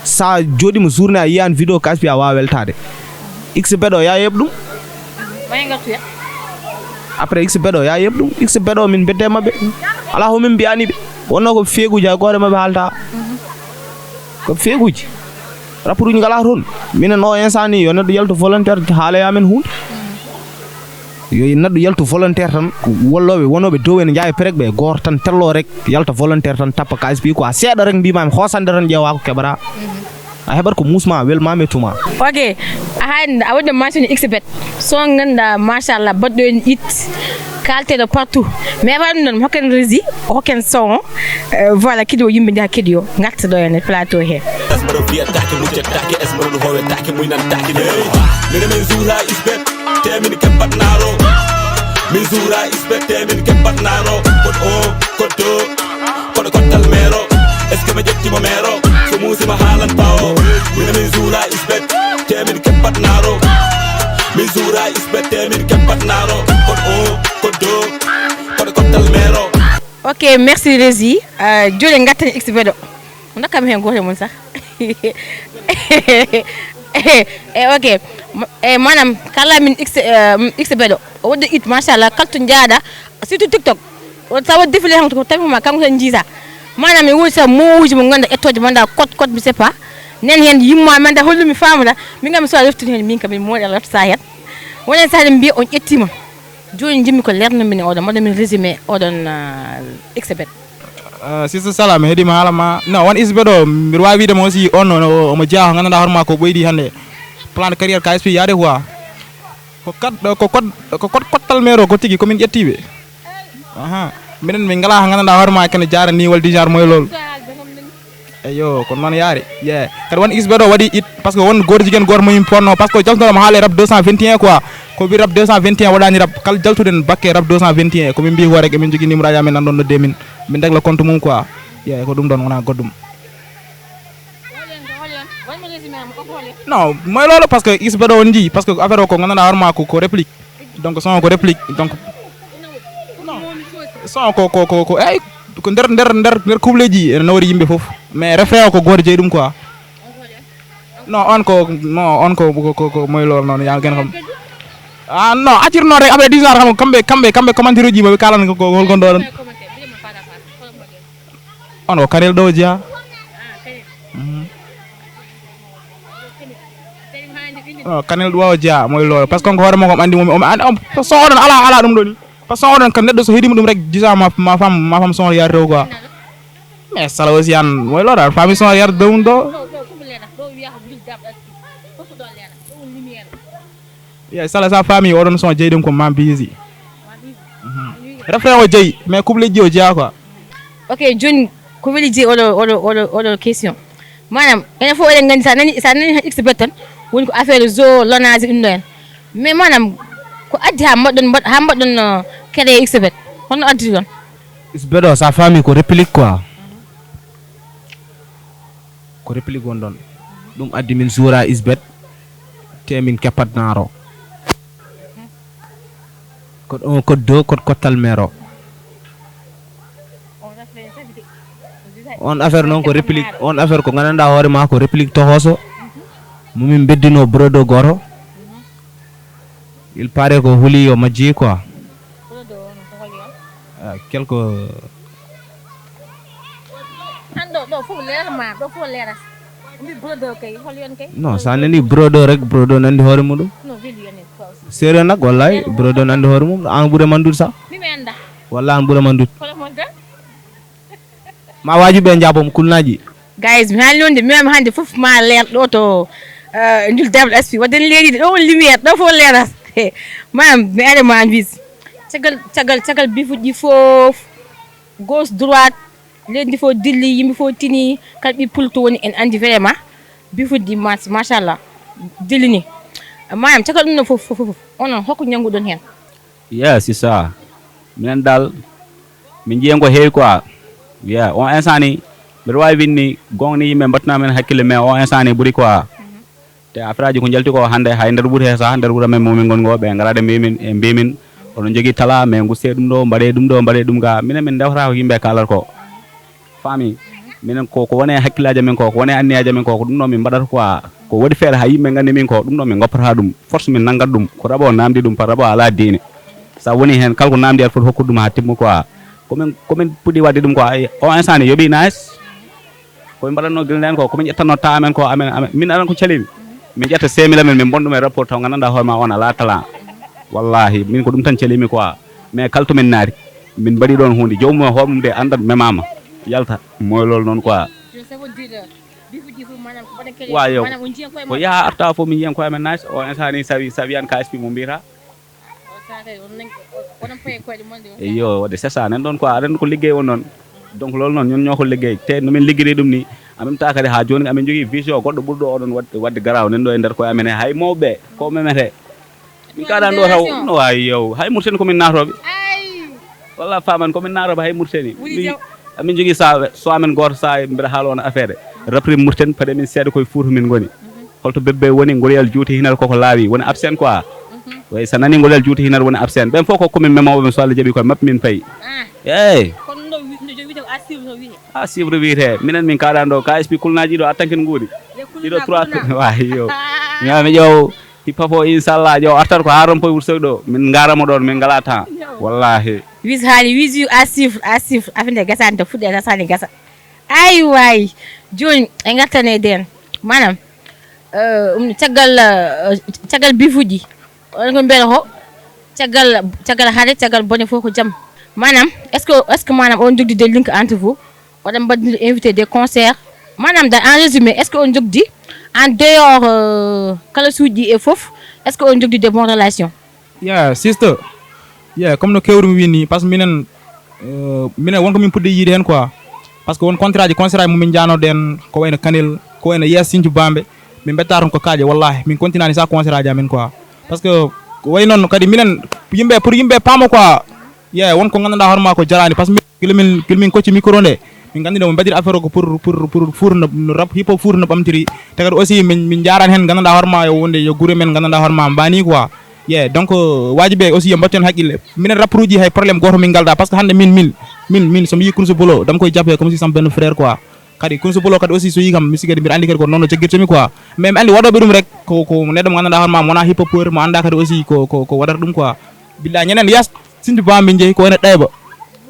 sa jodi mo journée a yian vidéo kaspi a wa weltade x bedo ya yebdum après x bedo ya yebdum x bedo min bedde mabbe ala ho min biani be wonno ko feeguji a gore mabbe halta ko feeguji rapportuji ngala ton minen no insani yo neddo yalto volontaire haala yamen hunde yo neddo yalto volontaire tan wollobe wonobe dow en jaay prek be gor tan tello rek yalto volontaire tan tappa KSP ko seeda rek mbima hosande tan jewa ko kebara a hebar ko musma wel mame tuma ok a wadde machine xbet so nganda machallah baddo en it kalte de partout mais ba non hoken resi hoken son voilà kidio yimbe nda kidio ngatta do en plateau he esmero via taki mu taki esmero no howe taki mu nan taki ne men zura xbet temin ke patnaro min zura xbet temin ke patnaro ko do ko tal mero est ce que me jetti mo mero so musi ma halan pawo min zura xbet temin ke patnaro min zura xbet temin ke patnaro ko do ko tal mero. Ok, merci Rezi. Jole ngatten xbedo ndakam hen goto mon sax ok manam kala min xbedo wodde it machallah kalto jaada surtout TikTok o tawa défilé ham ko tawi ma kanko tan jisa manam mi wulsa mowuji mo ganda ettoje manda code mi sepa nen hen yimma manda hollumi famula mi ngam so leftin hen min kam mi model left sa het wonen sa dem bi on ettima joni jimmi ko lerno min odo modo min résumé odon xbet sister salam hedi ma halama no wan isbedo mir wawi de mo si on o mo jaa ngana horma ko boydi hande plan de carrière KSP yaade quoi ko kottal mero ko tigi ko min ƴettiɓe aha minen min ngala ngana horma ken jaara ni wal dijar moy lol eyo kon non yaari kadi won isbedo wadi it parce que won goto jigen gor moyim ponno parce que jalto ma haale rap 221 quoi ko bi rap 221 wadani rap kal jaltuden bakke rap 221 ko min bi ho rek min jogi numéro aja men nan don no demin min degla compte mum quoi ko dum don wona goddum non moy lolo parce que isbedo won ji parce que affaire ko ngana horma ko réplique donc son ko réplique donc son ko ay ko der kubleji no wari yimbe fof mais refrain ko goor jeydum quoi non on ko moy lol non ya gen xam non acir non rek après 10 ans xam kambe commentaire ji mo kalan ko hol gondo on ko karel do dia kanel do dia moy lol parce que ko hore mo ko andi mo so on ala dum doni parce que on kan neddo so hedima dum rek disa ma fam son yar rew quoi mais sala aussi an moy lor fami son yar dum do sala sa famille odon son jeydum ko mam busy refrain o jeyi mais couple ji o jeya quoi ok joni ko weli je odo question manam ene fo eden gandi sa nani expert tan woni ko affaire zo lonage indoen mais manam ko addi ha mbaɗɗon créé xbet hono addi ɗon isbedo sa famille ko réplique quoi ko réplique won ɗon ɗum addi min joura isbet te min kepatnaro ko ɗon ko do ko kottal mero on affaire non ko réplique on affaire ko gananda hoore ma ko réplique to hoso mumin beddino brodo goro il paraît que huli yo majji quoi quelque non sa nani brodo rek brodo nandi hoore mudum sere nak wallahi brodo nandi hoore mum an bure mandud sa wallahi an bure mandud ma wajibe njabom kulnaji guys mi hali nonde mi hande fof ma leer do to ndul double sp waden leedi do lumière do fo leeras mam mi ade ma vis cagal bifuji fof gauche droite lendi fo dilli yimbi fo tini kalbi pulto woni en andi vraiment bifuji machallah dilli ni mam cagal dum no fof onon hokko nyangudon hen yes c'est ça minen dal min jiengo heewi quoi on insani mbiɗa wawi winni gongni yimɓe mbatna men hakkille mais on instant ni ɓuuri quoi te affaire aji ko jalti ko hande hay nder ɓuuri he sa nder ɓuura men momin gongo ɓe garade mbimin oɗon jogui tala mais guste ɗum ɗo mbaɗe ɗum ga minen min dewtata ko yimɓe kalat ko fami minen ko wone hakkillaji men ko wone anniyaji men ko ɗum ɗo min mbaɗata quoi ko waɗi feere ha yimɓe gandi min ko ɗum ɗo min goppata ɗum force min naggat ɗum ko rabo namdi ɗum par rapport ala diine sa woni hen kala ko namdi at foti hokkude ɗum ha timmu quoi komin puɗɗi wadde ɗum quoi o instant ni yooɓi nice komin mbaɗatno guilɗen ko komin ƴettanno ta amen ko amen min aɗan ko calimi min ƴetta semila men min bonɗum e rapport taw gandanɗa hoore ma on ala talent wallahi min ko ɗum tan calimi quoi mais kala to min naari min mbaɗi ɗon hunde jomum hoɓum de andat memama yalta moy lol noon quoi wa yow ko yaha arta fof min jiyan koye amen nice o instant ni sa wiyan KSP mo mbiyata eyo wadde c'est ça nen ɗon quoi aɗan ko liggey on noon donc loolu noon ñun ñoo ko liggey te nomin liggiri ɗum ni en même temps kadi ha joni amin jogui vision goɗɗo ɓurɗo oɗon wadde garaw nen ɗo e nder koye amen hay mawɓe ko memete min kaɗan ɗo taw no wawi yow hay murten komin natoɓe walla faman komin natoɓe hay murteni amin jogui so amen goto sa mbiɗa haala on affaire repris murten paɗe min seeɗa koye Fouta min goni holto bebbe woni goriyal juuti hinata koko laawi woni absent quoi way sa nani goriyal juuti hinata woni absent ɓen fof ko komin memawoɓe so Allah jaaɓi koye mabɓe min payi eyyi a suivre wiyete minen min kaɗan ɗo KSP kulnaji ɗo attanken guuɗi ɗiɗo 3 wayi yo mi ƴeew hippa fo inchallah ƴeew artat ko ha rompoye Wourossogui ɗo min garamo ɗon min ngala temps wallahi wis haali wis you a suivre afinde gasani to fuɗɗe tasani gasa ay way joni e gartane den manam caggal bifuji on ko mbiyata ko caggal haade caggal bone fof ko jaam manam est ce que manam on jogdide link entre vous wala mbaɗɗinɗo invité des concerts manam dal en résumé est ce que on jogdi en dehors kala suuji e fof est ce que on jogdi des bonnes relations? Yeah, sister. Yeah, comme no kewrum wini parce que minen wonko min pudde yide hen quoi. Parce que won contrat mo min jano den ko wayno kanel ko wayno yes Sinthiou Bambe min bettaton ko kaaje wallahi min continuani sa concert amen quoi. Parce que way non kadi minen yimbe pour yimbe pamo quoi. Yeah, won ko ngandanda horma ko jarani parce que kilmin ko ci micro ne min gandino mo badir affaire ko pour fourno rap hip hop fourno bamtiri te kadi aussi min jaran hen ngandanda horma yo wonde yo gure men ngandanda horma bani quoi. Yeah, donc wajibe aussi yo mbatten hakille minen rapruji hay problème goto min galda parce que hande min so mi kunsu bolo dam koy jappé comme si sam ben frère quoi. Kadi kunsu bolo kadi aussi so yigam mi sigade bir andi kadi ko non no jaggirtami quoi. Même andi wadobe dum rek ko neddo ngandanda horma mona hip hop pour mo anda kadi aussi ko wadar dum quoi. Billahi ñenen yas Sinthiou Bambe jeeyi ko wona ɗayba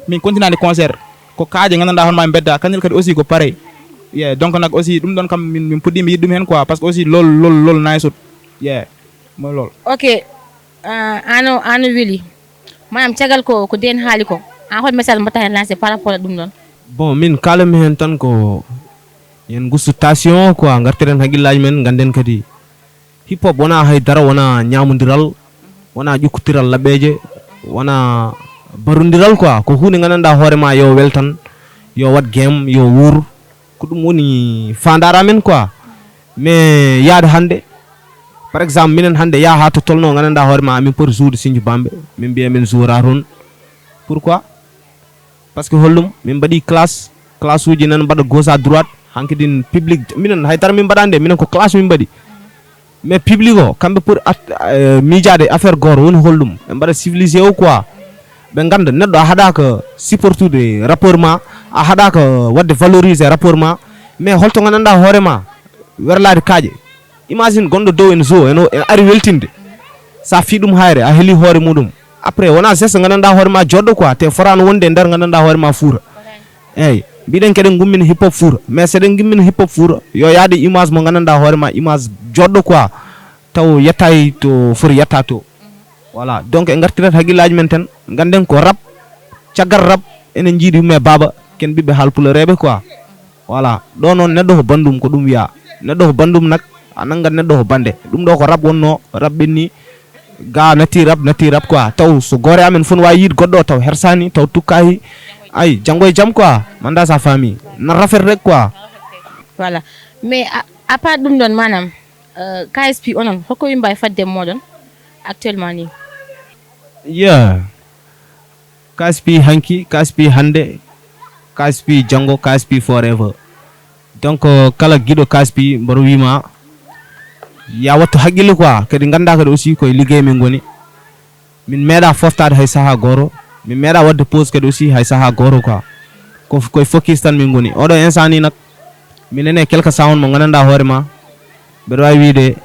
min continuani concert ko kaaje ngandanda horma bedda kanel kadi aussi ko pareil. Yeah, donc nak aussi dum don kam min puddimi yiddum hen quoi parce que aussi lol nice. Yeah, mo lol. OK. Ano Willy manam tiagal ko den haali ko en hol message mbata hen lancer par rapport à dum non? Bon min kala mi hen tan ko yen gustu station quoi ngartiren hagillaji men ganden kadi hip hop wona hay dara wona nyaamundiral wona jukutiral labeje wona barundiral quoi ko hunde gananda hoore ma yo weltan yo wat game yo wur ko dum woni fandara men quoi. Mais yaade hande par exemple minen hande ya ha to tolno gananda hoore ma min pour jour Sinthiou Bambe min biya men joura ron. Pourquoi? Parce que hollum min badi classe uji nan bada gauche à droite hankidin public minen hay tar min badande minen ko classe min badi mais public o kambe pour miijaade affaire gor woni hollum en bada civilisé o quoi be ganda neddo a hada ko supportude rapport ma a hada ko wadde valoriser rapport ma mais holto gananda hoore ma werlaade kaaje imagine gondo dow en zo en ari weltinde sa fi dum hayre a heli hoore mudum après wona geste gananda hoore ma joddo quoi te forano wonde der gananda hoore ma fuura eyyi biden keden gummin hip hop fuura mais seden gummin hip hop fuura yo yaade image mo gananda hoore ma image joddo quoi taw yettay to for yetta to voilà donc en gartirat hagillaji men ten ganden ko rap ciagar rap enen jiidi me baba ken bibbe halpulereebe quoi. Voilà do non neddo ko bandum ko dum wiya neddo ko bandum nak ananga neddo ko bande dum do ko rap wonno rap benni ga nati rap quoi taw so gore amen fon wa yid goddo taw hersani taw tukayi ay jangoy jam quoi manda sa famille na rafet rek quoi. Voilà mais à part dum don manam KSP onon hoko wimbay fadde modon actuellement ni? Yeah, KSP hanki KSP hande KSP jango KSP forever. Donc kala gido KSP mbaro wima ya wattu haggille quoi kadi ganda kadi aussi koy liggey men goni min meeda foftade hay saha goro min meeda wadde pause kadi aussi hay saha goro quoi ko koy focus tan min goni odo insani nak minene quelque sound mo gananda hoore ma bedo way wiide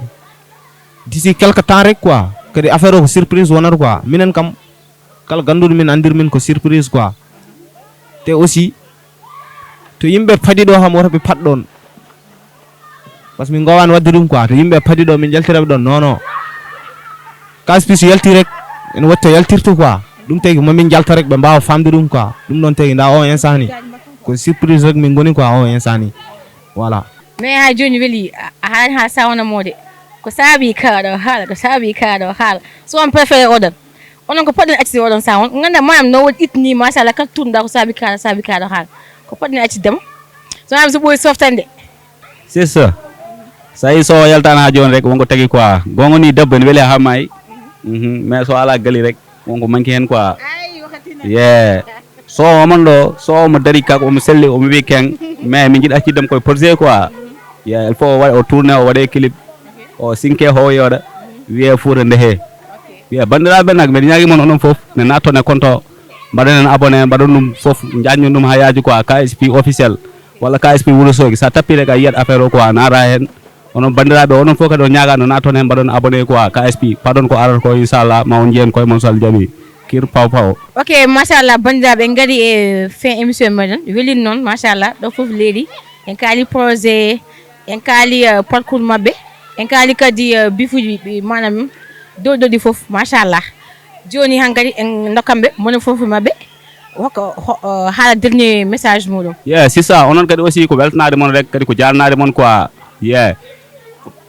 d'ici quelque temps rek quoi kadi affaire ko surprise wonar quoi minen kam kala gandudo min andir min ko surprise quoi te aussi to yimbe padi do ham woto be paddon parce que min gowan wadde dum quoi to yimbe padi do min jaltirabe don non KSP so yalti rek en watta yaltirtu quoi dum tegi mo min jalta rek be mbaaw famde dum quoi dum non tegi nda o insani ko surprise rek min goni quoi o insani voilà. Mais ha joni weli ha sawna mode ko sabi kaado haala so on préféré odan onon ko podden acci odon sa on nganda manam no wodi itni mashallah kal tunda ko sabi kaado haala ko podden acci dem so am so boy softande c'est ça sai so yaltana jon rek wonko tagi quoi gongo ni debbo en weli ha may mais so ala gali rek wonko manki hen quoi. Yeah, so mon do so mo dari ka ko mo selli o mo wi ken mais mi jida ci dem koy projet quoi. Yeah, il faut o tourner o wade clip o sinke ho yoda wiye fuure nde he wiye bandiraɓe nak mbiɗa ñaagui moon onon fof ne nattone konto mbaɗonen abonné mbaɗon ɗum fof jaññon ɗum ha yaaji quoi KSP officiel walla KSP Wourossogui sa tappi rek a yiyat affaire o quoi naata hen onon bandiraɓe onon fof kadi o ñaagano natton hen mbaɗon abonné quoi KSP pardon ko arata ko inchallah ma on jiyen koye mon sal jaaɓi kir paw. OK machallah bandiraɓe en gari e fin émission meɗen welin noon machallah ɗo fof leeɗi en kaali projet en kaali parcours mabɓe en kaali kadi bifuji manam dododi fof machallah joni han kadi en dokkambe mono fof mabbe hokka haala dernier message muɗum. Yeah, c'est ça. Onon kadi aussi ko weltanade mon rek kadi ko jarnade mon quoi. Yeah.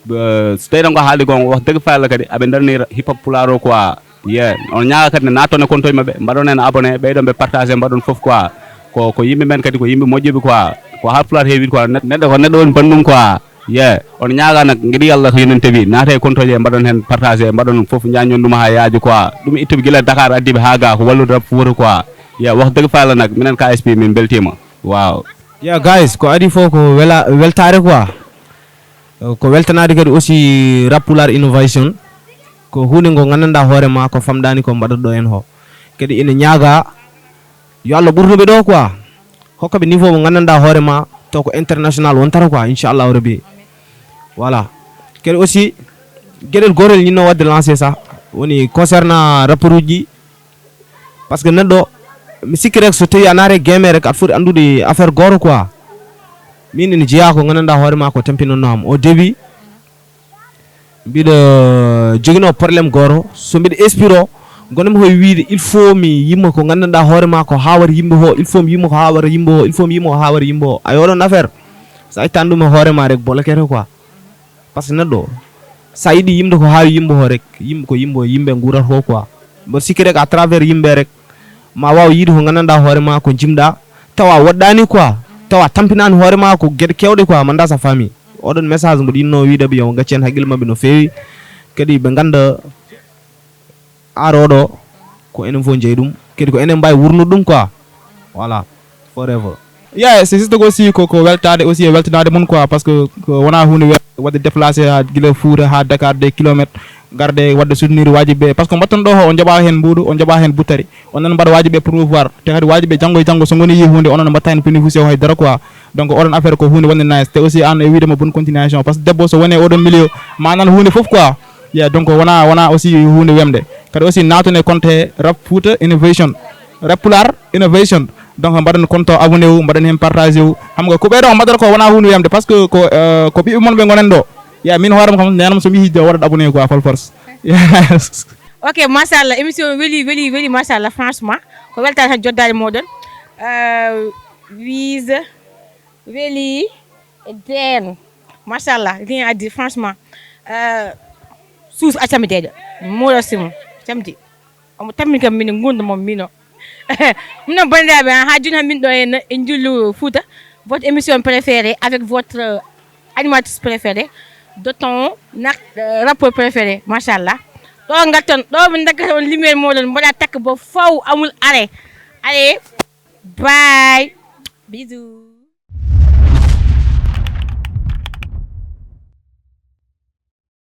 So tawi tan ko haalde gon wax deug fa Allah kadi aɓe darnira hip hop pularo quoi. Yeah, on ñaaga kadi ne natone kontoye mabɓe mbaɗon hen abonné ɓeyɗon ɓe partager mbaɗon foof quoi ko yimɓe men kadi ko yimɓe moƴƴuɓe quoi ko halpular heewi quoi neɗɗo ko neɗɗo woni bandum quoi. Yeah, on ñaaga nak guiɗi Allah ko yenen tawi naate kontoje mbaɗon hen partager mbaɗon foof ñañon ɗum ha yaaji quoi ɗum ittuɓe gila Dakar addiɓe ha ga ko wallude rap woto quoi. Yeah, wax deug fa Allah nak minen KSP min beltima. Wow. Yeah guys, ko adi fof ko weltare quoi. Ko weltanade kadi aussi Rapular Innovation ko hunde ngo gandanɗa hoorema ko famɗani ko mbaɗaɗo en ho kadi ina ñaaga yo Allah ɓurtoɓe ɗo quoi hokkaɓe niveau mo gandanɗa hoorema to ko international wontata quoi inchallahu rabbi. Voilà, kadi aussi gueɗel gotel ñinno wadde lancé ça woni concernant rappeur uji parce que neɗɗo mi sikki rek so tawi a naare game rek aɗa foti andude affaire goto quoi. Min ina jeeya ko gandanɗa hoorema ko tampinanno am au début mbiɗo joguino probléme goto so mbiɗo expiro gonmi hoye wiide il faut mi yimma ko gandanɗa hoorema ko hawara yimɓe ho il faut mi yimma ko hawara yimɓe ho il faut mi yimma ko hawara yimɓe ho a yoɗon affaire sa ittan ɗum e hoorema rek bolokete quoi par ce que neɗɗo sa yiɗi yimde ko hawi yimɓe ho rek yimɓe ko yimɓe guurata ko quoi mboɗo sikki rek à travers yimɓe rek ma waw yiide ko gandanɗa hoorema ko jimɗa tawa woɗɗani quoi tawa tampinani hoorema ko gueɗe kewɗe quoi manda sa famille oɗon message mboɗo yinno wiideɓe yo gacci hen haqqille mabɓe no fewi kadi ɓe ganda aroɗo ko enen fof jeeyi ɗum kadi ko enen mbawi wurnude ɗum quoi. Voilà, forever. Yeah, c'est juste aussi ko weltade aussi e weltanade mon quoi parce que wona hunde wadde déplacé ha guila Fouta ha Dakar des kilomètres garde wadde soutenir wajiɓe parce que mbatton ɗo ho on jaɓa hen mbuuɗu on jaɓa hen buttari onon mbaɗa wajiɓe promouvoir te kadi wajiɓe janggo e janggo so goni yi hunde onon mbatta hen bénéficié o haydara quoi donc oɗon affaire ko hunde wonde nice te aussi an e wiidema bonne continuation par ce que debbo so woni oɗon milieu ma nan hunde foof quoi. Yeah, donc wona aussi hunde wemde kadi aussi natone compte Rap Fouta Innovation Rapular Innovation donc mbaɗen compte abonné wu mbaɗen hen partagé wu xam nga ko ɓeeɗo mbaɗata ko wona hunde wemde par ce que ko ɓiɓɓe mon ɓe gonen ɗo ya min hoorema kam nenam somi yiide waɗat abonné quoi fal force. Yes. Ok, machallah émission weli machallah franchement ko weltare tan joddade moɗon Wiz weli e Den machallah rien à dire franchement suus accamideɗo moɗo simo camdi omo tammin kam min gunda mom mino mino bandiraɓe ha joni han min ɗo e jullu Fouta votre émission préférée avec votre animatrice préférée de ton rappeur préféré machallah ɗo gatton ɗo min daggata on lumiére moɗon mbaɗa takka bo faw amul arrêt allez bye bisous.